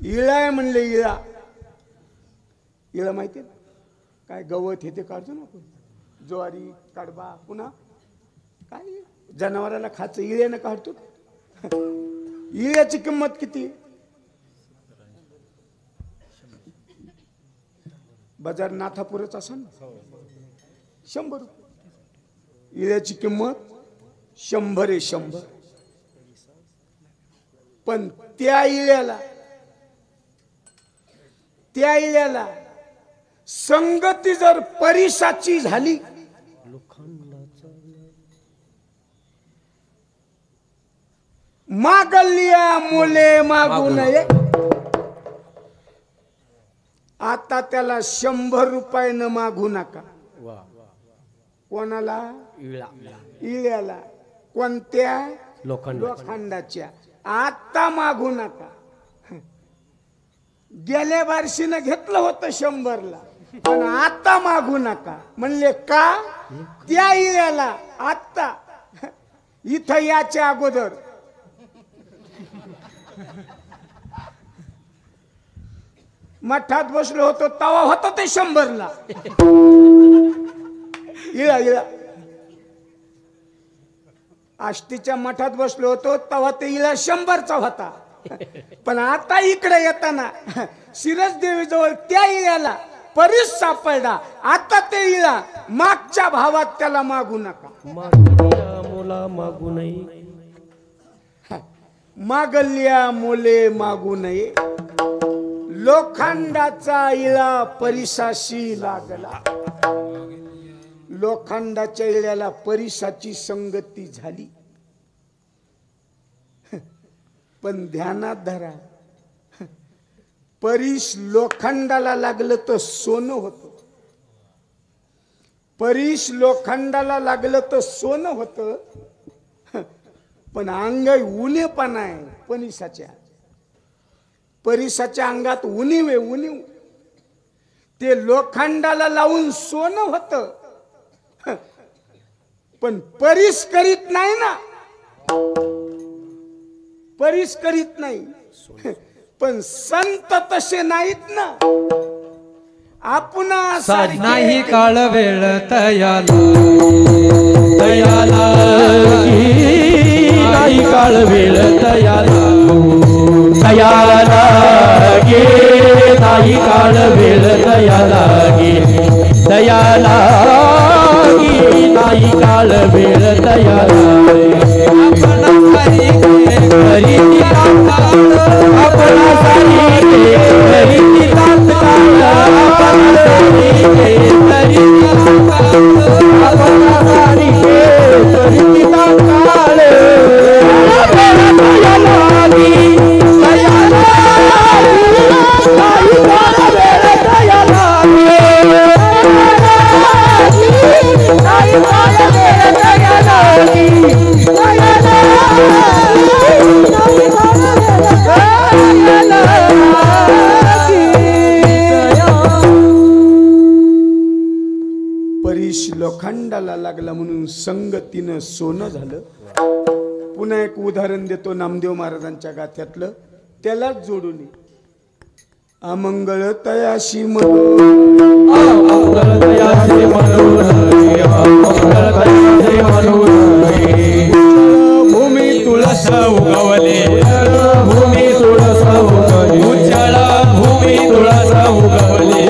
इळा आहे म्हणले. इळा इळा माहिती काय गवत हे ते काढतो ना आपण, ज्वारी कडबा, पुन्हा काय जनावराला खायचं इळ्यानं काढतो. इळ्याची किंमत किती? बाजार नाथापुरच असा ना, 100 रुपये. इळ्याची किंमत 100 आहे, 100. पण त्या इळ्याला संगती जर परिसाची झाली, मागल्या मुले मागू नये. आता त्याला 100 रुपयानं मागू नका. कोणाला? इळ्याला. कोणत्या? लोखंडाच्या. आता मागू नका. गेल्या वर्षीनं घेतलं होतं 100ला, पण आता मागू नका. म्हणले का? त्या इळ्याला आता इथं याच्या अगोदर मठात बसलो होतो तवा होता ते 100ला इळा. इळा आष्टीच्या मठात बसलो होतो तवा ते इळा 100चा होता. पण आता इकडे येताना शिरस देवी जवळ त्या इळ्याला परीस सापडला. आता ते इळा मागच्या भावात, त्याला मागू नका. मुला मागू नये. मागल्या मुले मागू नये. लोखंडाचा इळा परिसाशी लागला. लोखंडाच्या इळ्याला परिसाची संगती झाली. पण ध्यानात धरा, परीस लोखंडाला लागलं तर सोनं होतं. परीस लोखंडाला लागलं तर सोनं होतं. पण अंग उणेपणा आहे परिसाच्या. परिसाच्या अंगात उणीव आहे, उणीव. ते लोखंडाला लावून सोनं होतं, पण परीस करीत नाही ना. परीस करीत नाही. पण संत तसे नाहीत ना. आपण नाही काळ वेळ तयाला नाही काळ वेळ तयाला गे नाही काळ वेळ तयाला गे दयाला गे नाही काळ वेळ तयाला. आपला सारी घरी तात्काळ आपला सारी घरी तात्काळ परीस लोखंडाला लागला म्हणून संगतीनं सोनं झालं. पुन्हा एक उदाहरण देतो नामदेव महाराजांच्या गाथ्यातलं, त्यालाच जोडून. अमंगळ तयाशी भूमी तुळस उगवले भूमी तुळस उगवले उज्जळ भूमी तुळस उगवले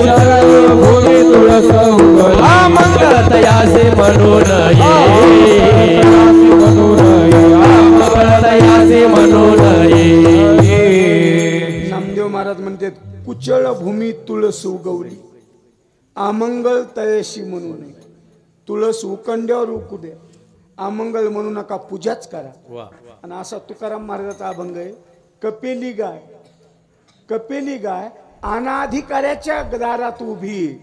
भूमी तुळस उगवले. मंगळ तयासे म्हणून ये मंगळ तयासे म्हणून ये. नामदेव महाराज म्हणते कुचळ भूमी तुळस उगवली, अमंगल तयशी म्हणू नये. तुळस उकंड्यावर उकू द्या, अमंगल म्हणू नका, पूजाच करा. आणि असा तुकाराम महाराजाचा अभंग आहे. कपेली गाय, कपेली गाय अनाधिकाऱ्याच्या दारात उभी आहे.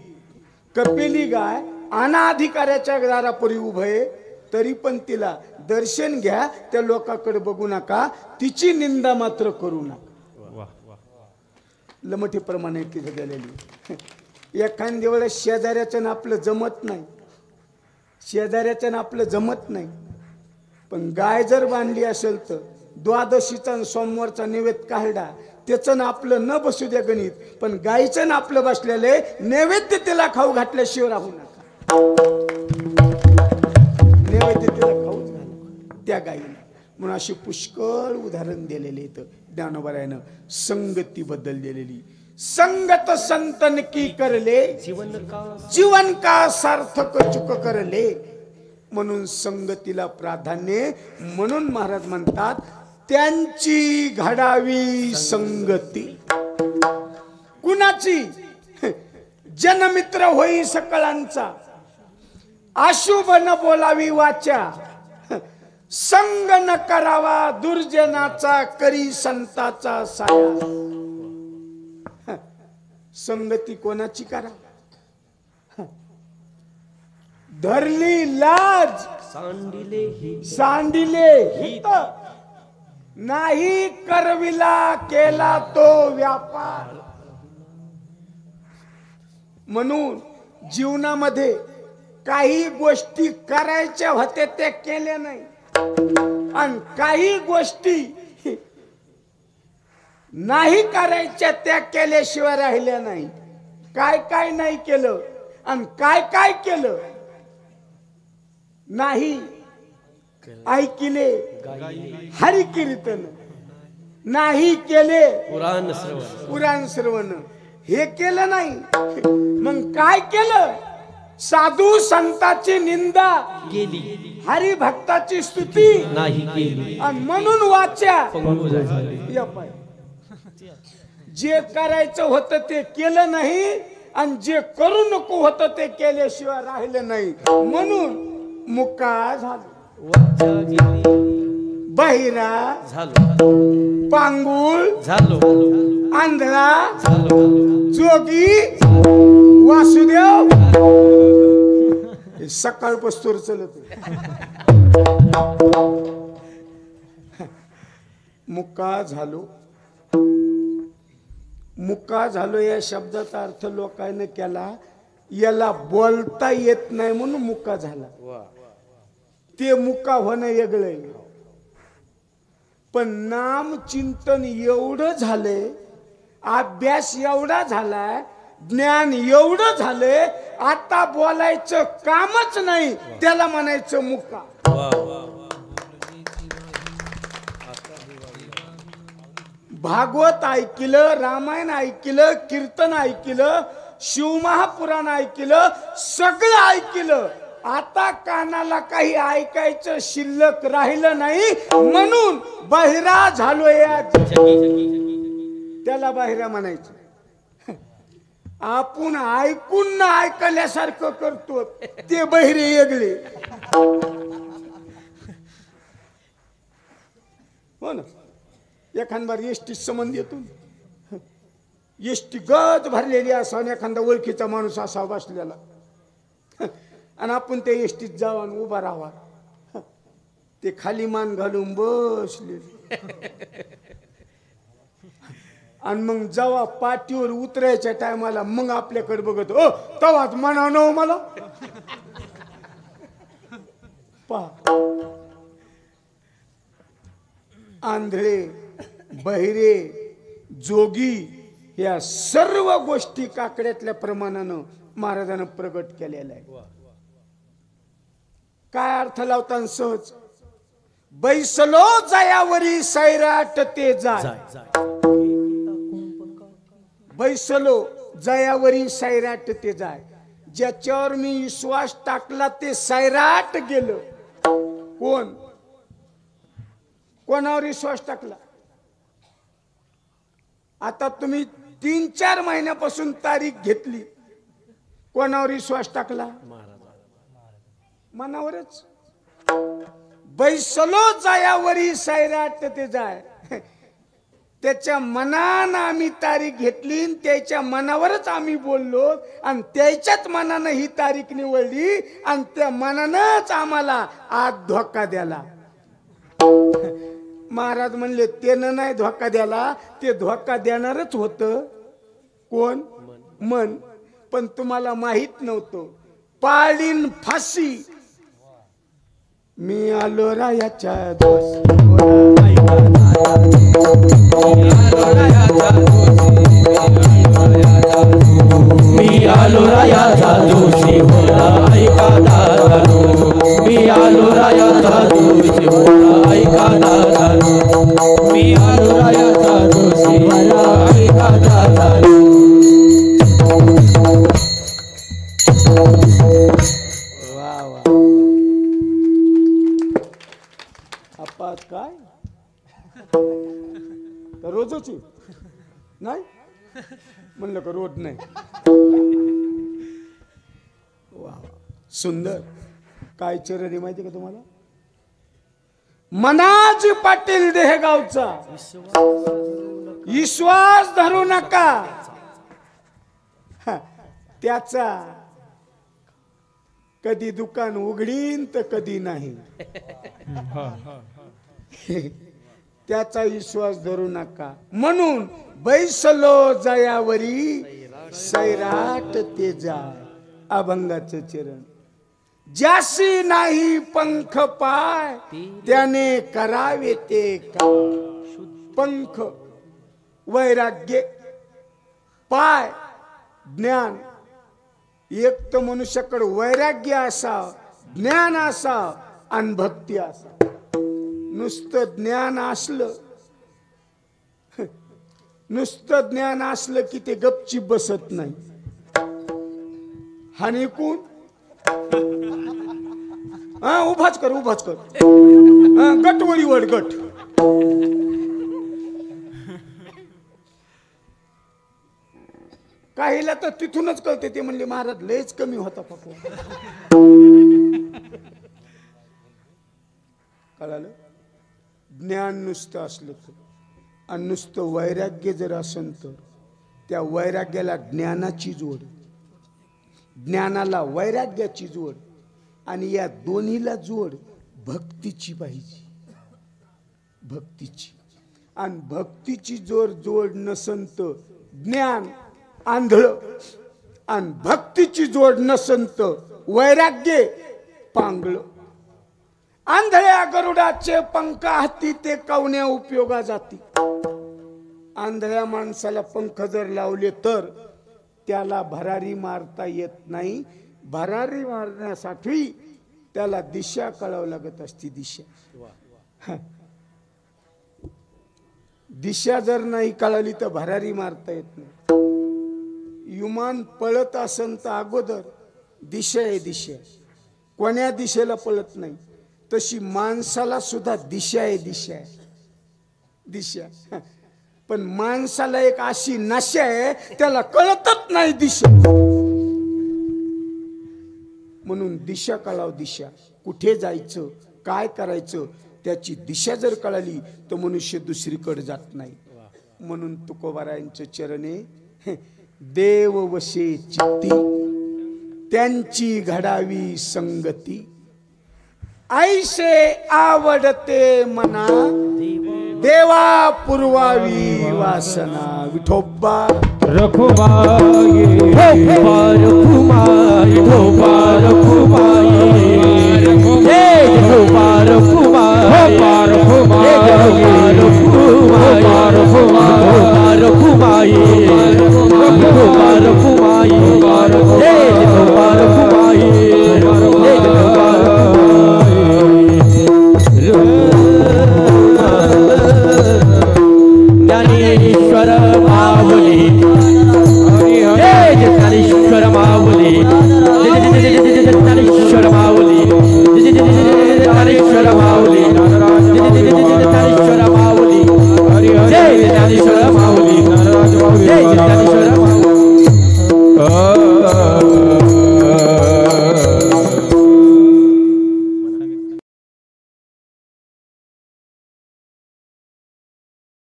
कपेली गाय अनाधिकाऱ्याच्या दारापुरी उभं आहे, तरी पण तिला दर्शन घ्या, त्या लोकांकडे बघू नका, तिची निंदा मात्र करू नका. लमठीप्रमाणे तिथे गेलेली. एखाद्या वेळेस शेजाऱ्याचं ना आपलं जमत नाही, शेजाऱ्याचं ना आपलं जमत नाही, पण गाय जर बांधली असेल तर द्वादशीचा आणि सोमवारचा नैवेद्य काढला, त्याचं ना आपलं न बसू द्या गणित, पण गायचं ना आपलं बसलेलं आहे. नैवेद्य तिला खाऊ घातल्याशिवाय राहू नका, नैवेद्य तिला खाऊच घाला त्या गायीला. म्हणून अशी पुष्कळ उदाहरण दिलेले इथं ज्ञानोबारायानं संगती बद्दल दिलेली. संगत संतन की करले, जीवन का सार्थक चुक करले. म्हणून संगतीला प्राधान्य. म्हणून महाराज म्हणतात त्यांची घडावी संगती. कुणाची? जनमित्र होई सकळांचा, अशुभ न बोलावी वाचा, संग न करावा दुर्जनाचा, करी संताचा साया. संगती कोणाची करा? धरली लाज सांडिले हित, नाही करविला केला तो व्यापार. म्हणून जीवनामध्ये काही गोष्टी करायच्या होत्या त्या केल्या नाही, आणि काही गोष्टी नाही करायच्या त्या केल्याशिवाय राहिल्या नाही. काय काय नाही केलं आणि काय काय केलं नाही. ऐकिले हरि कीर्तन, नाही केले पुराण श्रवण, हे केलं नाही. मग काय केलं? साधू संतांची निंदा केली, हरी भक्ताची स्तुती नाही केली, आणि म्हणून वाचा. जे करायचं होतं ते केलं नाही, आणि जे करू नको होतं ते केल्याशिवाय राहिलं नाही. म्हणून मुका झालो, बहिरा झालो, पांगुळ झालो, आंधळा झालो, जोगी वासुदेव सकाळ पस्तूर चलत. मुका झालो. मुका झालो या शब्दाचा अर्थ लोकांनी केला, याला बोलता येत नाही म्हणून मुका झाला. ते मुका होणं वेगळं. पण नाम चिंतन एवढं झाले, अभ्यास एवढा झालाय, ज्ञान एवढं झाले, आता बोलायचं कामच नाही, त्याला म्हणायचं मुका. भागवत ऐकलं, रामायण ऐकलं, कीर्तन ऐकलं, शिवमहापुराण ऐकलं, सगळं ऐकलं. आता कानाला काही ऐकायचं शिल्लक राहिलं नाही, म्हणून बहिरा झालो. या त्याला बहिरा म्हणायचं. आपण ऐकून ना ऐकल्यासारखं करतो ते बहिरे वेगळे. हो ना. एखाद बार एसटी संबंध येतो, एसटी गज भरलेली असा, एखादा ओळखीचा माणूस असा बसलेला, आणि आपण त्या एसटीत जावा आणि उभा राहावा. ते खाली मान घालून बसले, आणि मग जेव्हा पाठीवर उतरायच्या टायमाला मग आपल्याकडे बघत, ओ तवाच म्हणा न मला. पहा, आंधळे, बहिरे, जोगी या सर्व गोष्टी काकड्यातल्या प्रमाणानं महाराजांना प्रगट केलेला आहे. काय अर्थ लावताना सहज, बैसलो जायावरी सैराट ते जाय. बैसलो जायावरी सैराट ते जाय. ज्याच्यावर मी विश्वास टाकला ते सैराट गेलं. कोण? कोणावर विश्वास टाकला? आता तुम्ही 3-4 महिन्यापासून तारीख घेतली. कोणावर विश्वास टाकला? मनावरच. बैसलो जायावरी सैराट ते जाय. त्याच्या मनानं आम्ही तारीख घेतली, त्याच्या मनावरच आम्ही बोललो आणि त्याच्याच मनानं ही तारीख निवडली आणि त्या मनानंच आम्हाला आज धोका द्याला. महाराज म्हणले त्यानं नाही धोका द्याला, ते धोका देणारच होतं. कोण? मन. पण तुम्हाला माहित नव्हतं. पाळीन फाशी. मी आलो रायाच्या दोषी. मी आलो रायाचा दोषी होला ऐका दादानो. मी आलो रायाचा दोषी होला ऐका दादानो. मी आलो रायाचा दोषी होला ऐका दादानो. वा वा. आपात काय रोजच नाही म्हणलं का? रोज नाही. वा सुंदर. काय चरण आहे माहिती का तुम्हाला? मनाजी पाटील देहगावचा. विश्वास धरू नका. त्याचा कधी दुकान उघडीन तर कधी नाही. त्याचा विश्वास धरू नका. म्हणून बैसलो जायावरी सैराट ते जाय. अभंगाचं चरण. ज्यासी नाही पंख पाय त्याने करावे ते काय. पंख वैराग्य, पाय ज्ञान. एक तर मनुष्याकडे वैराग्य असाव, ज्ञान असाव आणि भक्ती असाव. नुसतं ज्ञान असलं, नुसतं ज्ञान असलं की ते गपचीप बसत नाही. हानी कोण? उभाच कर, उभाच कर. गटवरी वड गट. काहीला तर तिथूनच कळते. ते म्हणले महाराज लयच कमी होता फक्त. कळालं? ज्ञान नुसतं असलं तर आणि नुसतं वैराग्य जर असेल तर त्या वैराग्याला ज्ञानाची जोड, ज्ञानाला वैराग्याची जोड आणि या दोन्हीला जोड भक्तीची पाहिजे. भक्तीची. आणि भक्तीची जोड नसन तर ज्ञान आंधळ आणि भक्तीची जोड नसन तर वैराग्य पांगळ. आंधळ्या गरुडाचे पंख हाती ते कवण्या उपयोगा जाती. आंधळ्या माणसाला पंख जर लावले तर त्याला भरारी मारता येत नाही. भरारी मारण्यासाठी त्याला दिशा कळावं लागत असती. दिशा दिशा जर नाही कळाली तर भरारी मारता येत नाही. विमान पळत असन तर अगोदर दिशा आहे. दिशा कोण्या दिशेला पळत नाही तशी माणसाला सुद्धा दिशा आहे. दिशा आहे. दिशा. पण माणसाला एक अशी नशा आहे त्याला कळतच नाही दिशा. म्हणून दिशा कळाव. दिशा कुठे जायचं, काय करायचं त्याची दिशा जर कळाली तर मनुष्य दुसरीकडे जात नाही. म्हणून तुकोबारायांचे चरणे देव वशे चित्ती त्यांची घडावी संगती. ऐसे आवडते मना देवा पुरवावी वासना. विठोबा रखुमाई रखुमाई रखुमाई रखुमाई